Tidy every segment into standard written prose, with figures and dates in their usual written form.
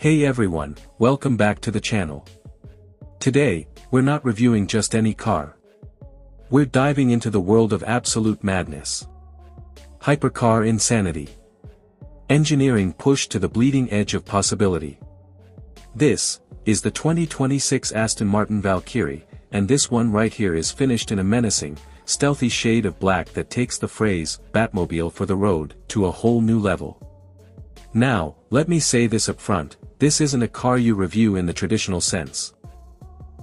Hey everyone, welcome back to the channel. Today, we're not reviewing just any car. We're diving into the world of absolute madness. Hypercar insanity. Engineering pushed to the bleeding edge of possibility. This is the 2026 Aston Martin Valkyrie, and this one right here is finished in a menacing, stealthy shade of black that takes the phrase, Batmobile for the road, to a whole new level. Now, let me say this up front, this isn't a car you review in the traditional sense.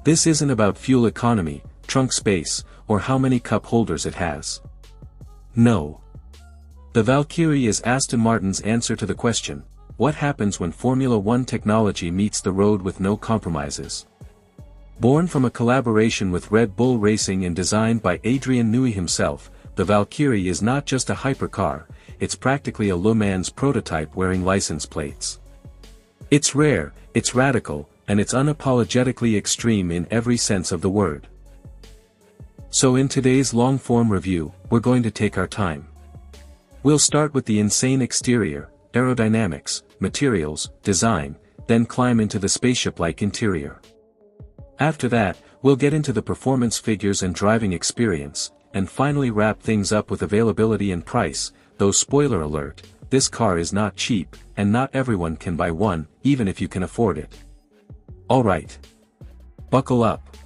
This isn't about fuel economy, trunk space, or how many cup holders it has. No. The Valkyrie is Aston Martin's answer to the question, what happens when Formula One technology meets the road with no compromises? Born from a collaboration with Red Bull Racing and designed by Adrian Newey himself, the Valkyrie is not just a hypercar, it's practically a Le Mans prototype wearing license plates. It's rare, it's radical, and it's unapologetically extreme in every sense of the word. So in today's long-form review, we're going to take our time. We'll start with the insane exterior, aerodynamics, materials, design, then climb into the spaceship-like interior. After that, we'll get into the performance figures and driving experience, and finally wrap things up with availability and price, though spoiler alert, this car is not cheap, and not everyone can buy one, even if you can afford it. Alright. Buckle up.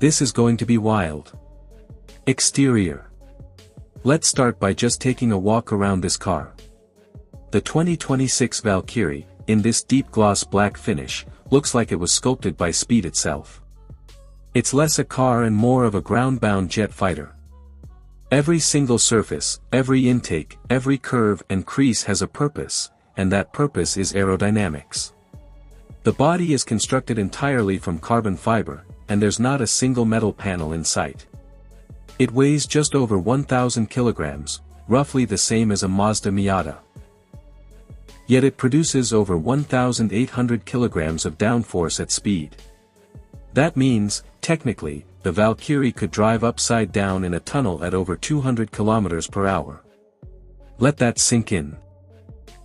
This is going to be wild. Exterior. Let's start by just taking a walk around this car. The 2026 Valkyrie, in this deep gloss black finish, looks like it was sculpted by speed itself. It's less a car and more of a ground-bound jet fighter. Every single surface, every intake, every curve and crease has a purpose, and that purpose is aerodynamics. The body is constructed entirely from carbon fiber, and there's not a single metal panel in sight. It weighs just over 1,000 kilograms, roughly the same as a Mazda Miata. Yet it produces over 1,800 kilograms of downforce at speed. That means, technically, the Valkyrie could drive upside down in a tunnel at over 200 kilometers per hour. Let that sink in.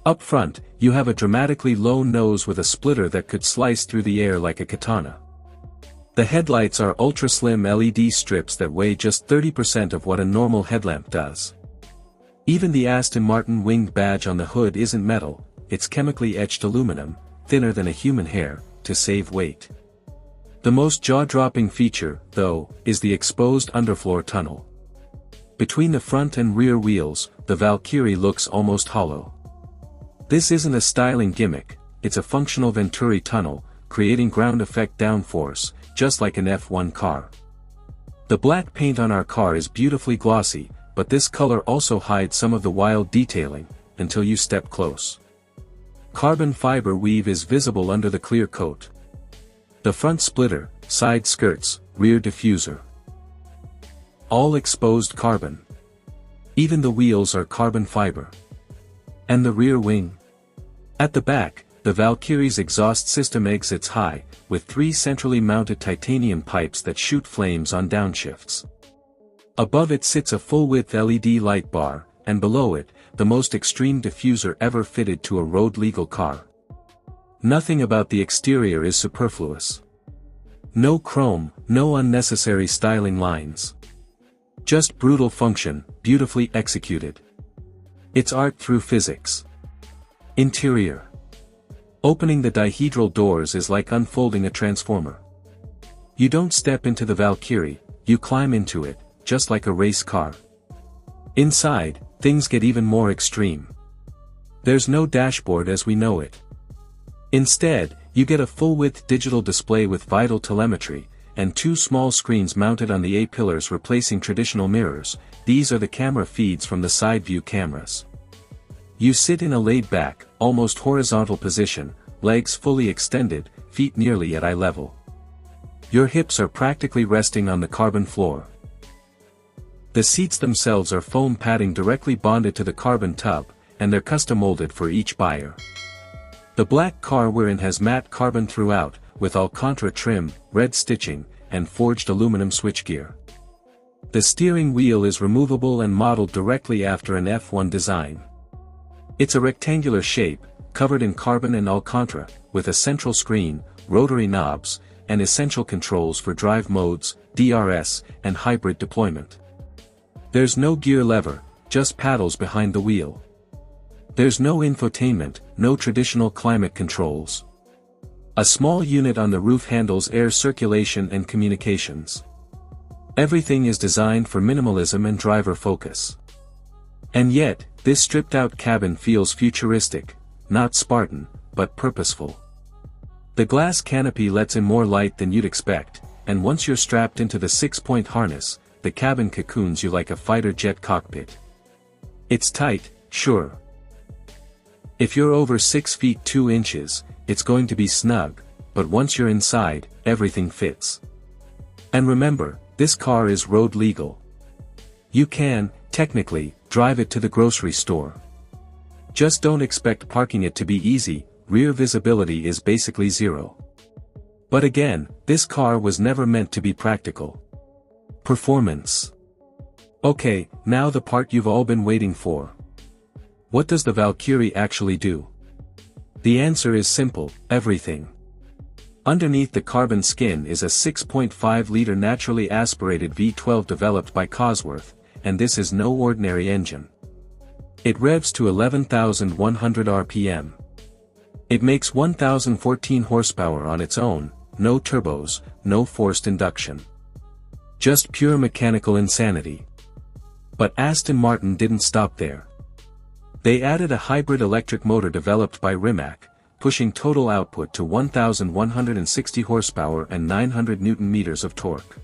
Up front, you have a dramatically low nose with a splitter that could slice through the air like a katana. The headlights are ultra-slim LED strips that weigh just 30% of what a normal headlamp does. Even the Aston Martin winged badge on the hood isn't metal, it's chemically etched aluminum, thinner than a human hair, to save weight. The most jaw-dropping feature, though, is the exposed underfloor tunnel. Between the front and rear wheels, the Valkyrie looks almost hollow. This isn't a styling gimmick, it's a functional Venturi tunnel, creating ground effect downforce, just like an F1 car. The black paint on our car is beautifully glossy, but this color also hides some of the wild detailing, until you step close. Carbon fiber weave is visible under the clear coat. The front splitter, side skirts, rear diffuser. All exposed carbon. Even the wheels are carbon fiber. And the rear wing. At the back, the Valkyrie's exhaust system exits high, with 3 centrally mounted titanium pipes that shoot flames on downshifts. Above it sits a full-width LED light bar, and below it, the most extreme diffuser ever fitted to a road-legal car. Nothing about the exterior is superfluous. No chrome, no unnecessary styling lines. Just brutal function, beautifully executed. It's art through physics. Interior. Opening the dihedral doors is like unfolding a transformer. You don't step into the Valkyrie, you climb into it, just like a race car. Inside, things get even more extreme. There's no dashboard as we know it. Instead, you get a full-width digital display with vital telemetry, and 2 small screens mounted on the A-pillars replacing traditional mirrors. These are the camera feeds from the side view cameras. You sit in a laid-back, almost horizontal position, legs fully extended, feet nearly at eye level. Your hips are practically resting on the carbon floor. The seats themselves are foam padding directly bonded to the carbon tub, and they're custom-molded for each buyer. The black car we're in has matte carbon throughout, with Alcantara trim, red stitching, and forged aluminum switchgear. The steering wheel is removable and modeled directly after an F1 design. It's a rectangular shape, covered in carbon and Alcantara, with a central screen, rotary knobs, and essential controls for drive modes, DRS, and hybrid deployment. There's no gear lever, just paddles behind the wheel. There's no infotainment, no traditional climate controls. A small unit on the roof handles air circulation and communications. Everything is designed for minimalism and driver focus. And yet, this stripped-out cabin feels futuristic, not Spartan, but purposeful. The glass canopy lets in more light than you'd expect, and once you're strapped into the 6-point harness, the cabin cocoons you like a fighter jet cockpit. It's tight, sure. If you're over 6 feet 2 inches, it's going to be snug, but once you're inside, everything fits. And remember, this car is road legal. You can, technically, drive it to the grocery store. Just don't expect parking it to be easy, rear visibility is basically zero. But again, this car was never meant to be practical. Performance. Okay, now the part you've all been waiting for. What does the Valkyrie actually do? The answer is simple, everything. Underneath the carbon skin is a 6.5-liter naturally aspirated V12 developed by Cosworth, and this is no ordinary engine. It revs to 11,100 RPM. It makes 1,014 horsepower on its own, no turbos, no forced induction. Just pure mechanical insanity. But Aston Martin didn't stop there. They added a hybrid electric motor developed by Rimac, pushing total output to 1,160 horsepower and 900 Nm of torque.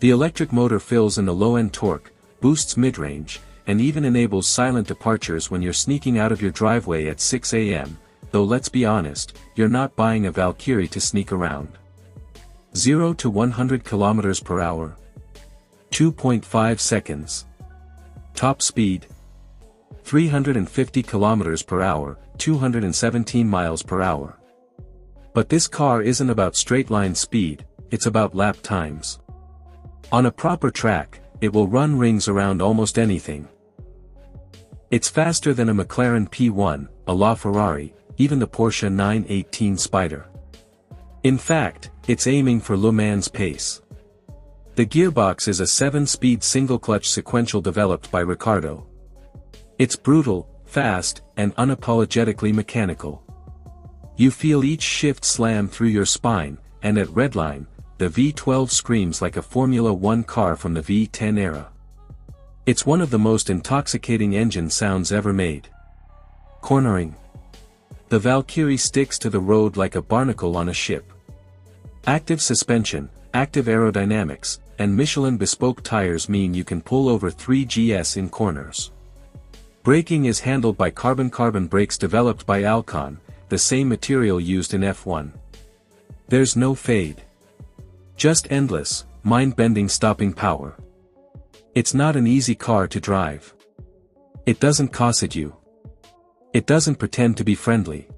The electric motor fills in the low-end torque, boosts mid-range, and even enables silent departures when you're sneaking out of your driveway at 6 a.m., though let's be honest, you're not buying a Valkyrie to sneak around. 0 to 100 km per hour. 2.5 seconds. Top speed. 350 km per hour, 217 miles per hour. But this car isn't about straight-line speed, it's about lap times. On a proper track, it will run rings around almost anything. It's faster than a McLaren P1, a LaFerrari, even the Porsche 918 Spider. In fact, it's aiming for Le Mans pace. The gearbox is a 7-speed single-clutch sequential developed by Ricardo. It's brutal, fast, and unapologetically mechanical. You feel each shift slam through your spine, and at redline, the V12 screams like a Formula One car from the V10 era. It's one of the most intoxicating engine sounds ever made. Cornering. The Valkyrie sticks to the road like a barnacle on a ship. Active suspension, active aerodynamics, and Michelin bespoke tires mean you can pull over 3 GS in corners. Braking is handled by carbon brakes developed by Alcon, the same material used in F1. There's no fade. Just endless, mind-bending stopping power. It's not an easy car to drive. It doesn't cosset you. It doesn't pretend to be friendly.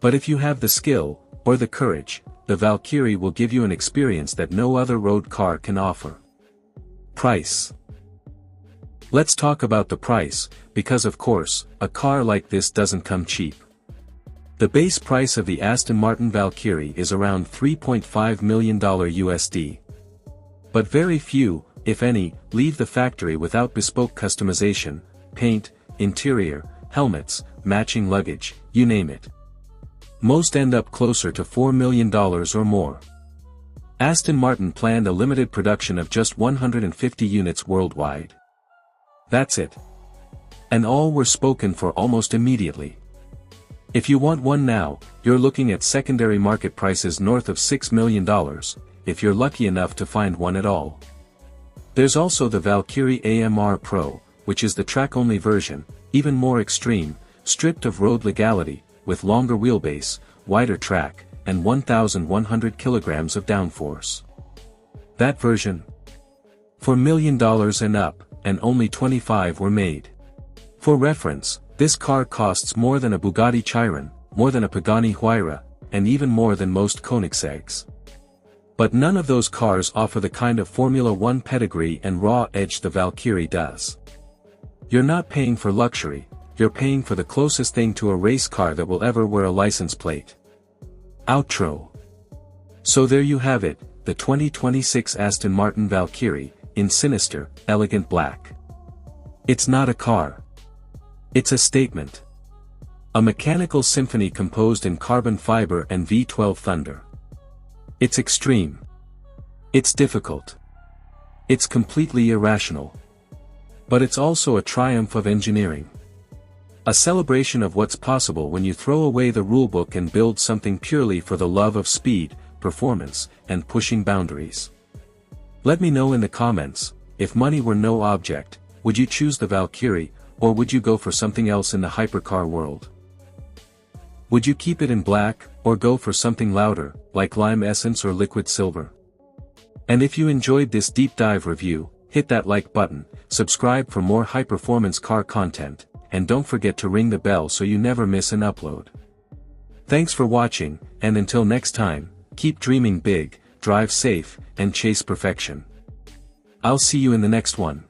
But if you have the skill, or the courage, the Valkyrie will give you an experience that no other road car can offer. Price. Let's talk about the price, because of course, a car like this doesn't come cheap. The base price of the Aston Martin Valkyrie is around $3.5 million USD. But very few, if any, leave the factory without bespoke customization, paint, interior, helmets, matching luggage, you name it. Most end up closer to $4 million or more. Aston Martin planned a limited production of just 150 units worldwide. That's it. And all were spoken for almost immediately. If you want one now, you're looking at secondary market prices north of $6 million, if you're lucky enough to find one at all. There's also the Valkyrie AMR Pro, which is the track-only version, even more extreme, stripped of road legality, with longer wheelbase, wider track, and 1,100 kilograms of downforce. That version? For $1 million and up, and only 25 were made. For reference, this car costs more than a Bugatti Chiron, more than a Pagani Huayra, and even more than most Koenigsegg's. But none of those cars offer the kind of Formula One pedigree and raw edge the Valkyrie does. You're not paying for luxury, you're paying for the closest thing to a race car that will ever wear a license plate. Outro. So there you have it, the 2026 Aston Martin Valkyrie, in sinister, elegant black. It's not a car. It's a statement. A mechanical symphony composed in carbon fiber and V12 thunder. It's extreme. It's difficult. It's completely irrational. But it's also a triumph of engineering. A celebration of what's possible when you throw away the rulebook and build something purely for the love of speed, performance, and pushing boundaries. Let me know in the comments, if money were no object, would you choose the Valkyrie, or would you go for something else in the hypercar world? Would you keep it in black, or go for something louder, like lime essence or liquid silver? And if you enjoyed this deep dive review, hit that like button, subscribe for more high-performance car content, and don't forget to ring the bell so you never miss an upload. Thanks for watching, and until next time, keep dreaming big, drive safe, and chase perfection. I'll see you in the next one.